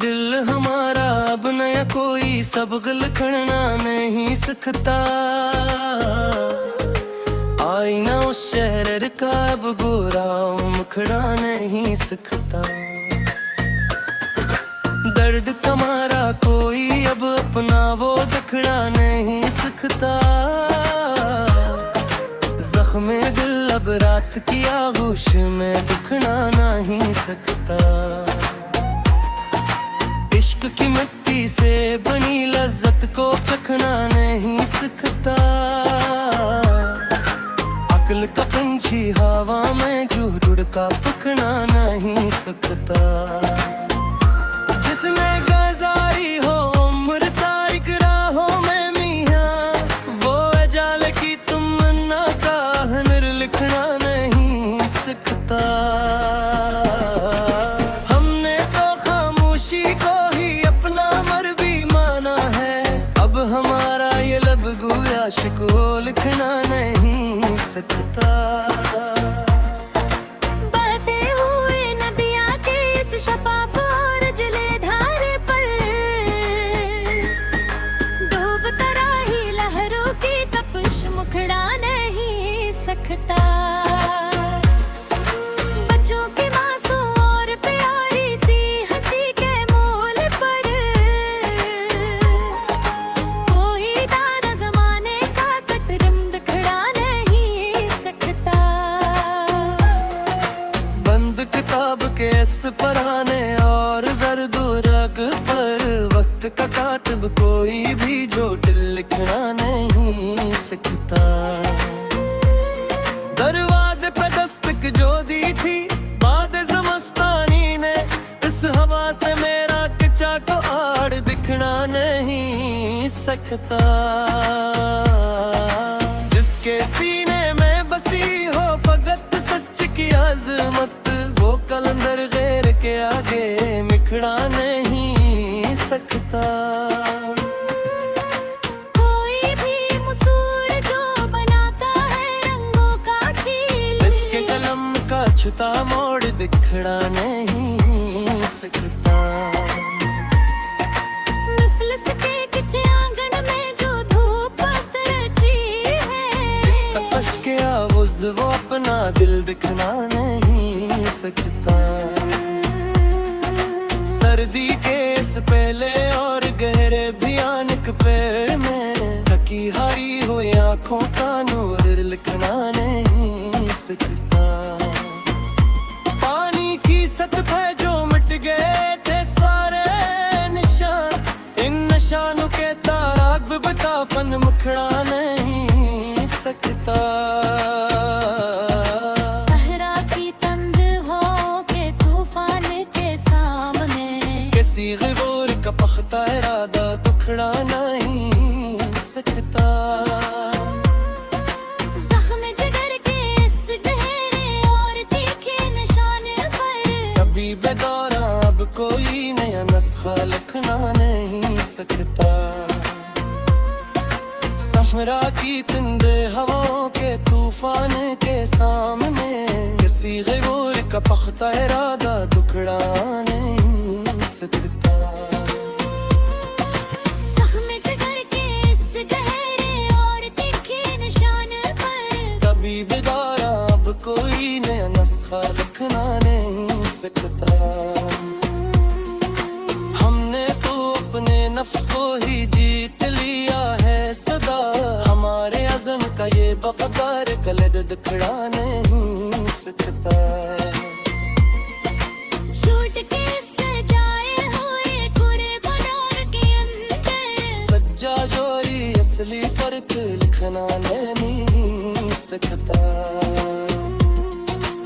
दिल हमारा अब नया कोई सबक लिखना नहीं सीखता। आईना उस शहर का अब गोरा मुखड़ा नहीं सीखता। दर्द तुम्हारा कोई अब अपना वो दिखना नहीं सीखता। जख्मे दिल अब रात की आगोश में दिखना नहीं सकता। इश्क की मिट्टी से बनी लज्जत को चखना नहीं सकता। अक्ल का पंछी हवा में जुड़ का पकना नहीं सकता। जिसने गजारी हो उम्र तारिक राहों में मियां, वो अजाल की तमन्ना का हनर लिखना नहीं सकता। हमने तो खामोशी को ही अपना मर्जी माना है। अब हमारा ये लब गोया शिको लिखना नहीं सकता। बहते हुए नदियाँ के इस शफाफ और जले धारे पर डूबता रही लहरों की तपिश मुखड़ा नहीं सकता। बच्चों की मासूम और प्यारी सी हंसी के मोल पर कोई दाना जमाने का कतरम दिखड़ा नहीं सकता। बंद किताब के इस पराने और जर्द रग पर वक्त का कातिब कोई भी जो दिल लिखना नहीं सकता। दरवाजे पे दस्तक जो दी थी बाद ज़मस्तानी ने, इस हवा से मेरा किचा को आड़ दिखना नहीं सकता। जिसके सीने में बसी हो फकत सच की अजमत, वो कलंदर गैर के आगे मिखड़ा नहीं सकता। कोई भी मुसूड़ जो बनाता है रंगों का खील, इसके कलम का छुता मोड़ दिखड़ा नहीं सकता। मुफलिस के किचे आंगन में जो धूप तरची है, इस तपश के आवाज़ वो अपना दिल दिखना नहीं सकता। सर्दी के इस पहले और गहरे भयानक पेड़ में थकी हारी हो आँखों का नूर लिखना नहीं सकता। पानी की सतह जो मिट गए थे सारे निशान, इन निशानों के ताराग बता फन मुखड़ा नहीं सकता। सहरा की तंद हो के तूफान के सामने, किसी ग़िबोर का पख्ता इरादा दुखड़ा नहीं सकता। जख्म जिगर के इस गहरे और तीखे निशान पर कभी बेदौरा अब कोई नया नस्खा लिखना नहीं सकता। सहरा की तंदे हवाओं के तूफान के सामने, किसी ग़िबोर का पख्ता इरादा दुखड़ा नहीं सकता। जख्म जिगर के इस गहरे और तीखे निशान पर कभी बेदारा अब कोई नया नस्खा लिखना नहीं सकता। हमने तो अपने नफ्स को ही जीत लिया है सदा। हमारे अज़म का ये बक़दार कलद दिखड़ा नहीं सकता। छूट के सजाए हुए कुरे गुनार के अंदर सज्जा जोरी असली फर्क लिखना नहीं सकता।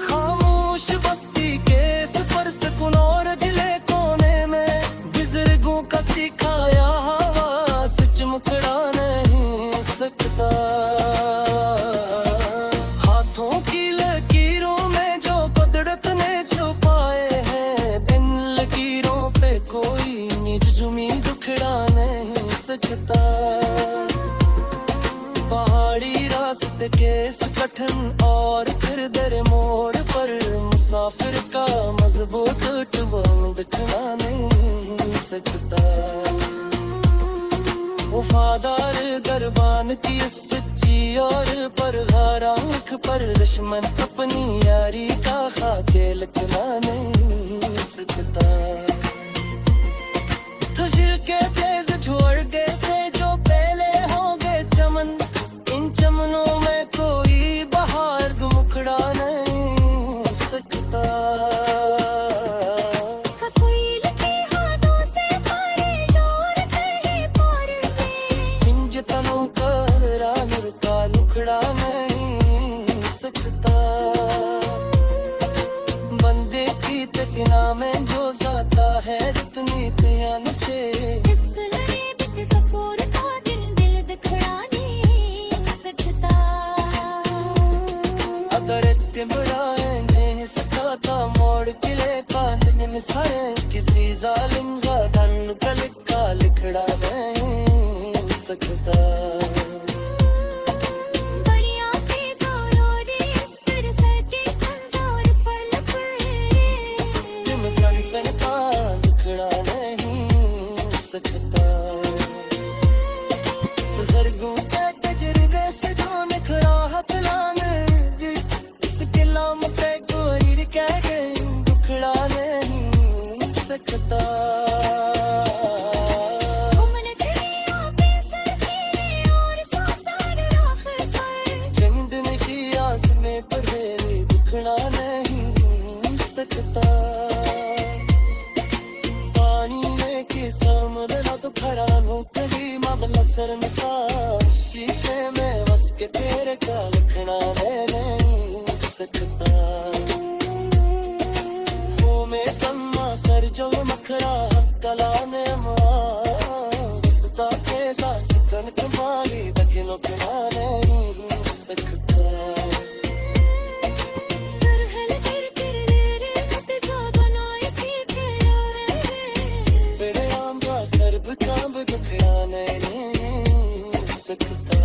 खामोश बस्ती के सफर सुकून और जिले कोने में बुजुर्गों का सिखाया हवा सच मुखड़ा नहीं सकता। हाथों की लकीरों में जो कुदरत ने छुपाए हैं, इन लकीरों पे कोई निज़्मी दुखड़ा नहीं सकता। पहाड़ी रास्ते के इस कठिन और फिर दर मोड़ पर मुसाफिर का मजबूत टुवाऊं दिखना नहीं सकता वफादार दरबान की सच्ची और परगार आंख पर दुश्मन अपनी यारी का खाके लिखना नहीं सकता तुझिल के तेज झोड़के से जो पहले होंगे चमन इन चमनों में कोई बहार मुखड़ा नहीं सकता मुखड़ा नहीं सकता बंदे की तफिना में जो जाता है जितनी त्यान से इस लड़े बिक सफूर का दिल दिखड़ा नहीं सकता अगर इत्तेबड़ाएंगे सकाता मोड़ के ले पाते मिसाए किसी जालिम गाड़न का लिखड़ा नहीं सकता लिखड़ा नहीं सकता बुजुर्गों के तजुर्बे से जो निखरा हाथ लाने इसके लाम पे कोई कह गई दुखड़ा नहीं सकता जिंदगी की आस में पढ़े दुखड़ा नहीं सकता समझना तो खड़ा हूँ कभी मामला शर्मसार शीशे में बस के तेरे का लिखना नहीं सकता वो में कम्मा सर जो मखरा कला ने मास्ता के सास कन कमाली दखिलो किना नहीं सकता दुखड़ा नहीं सकता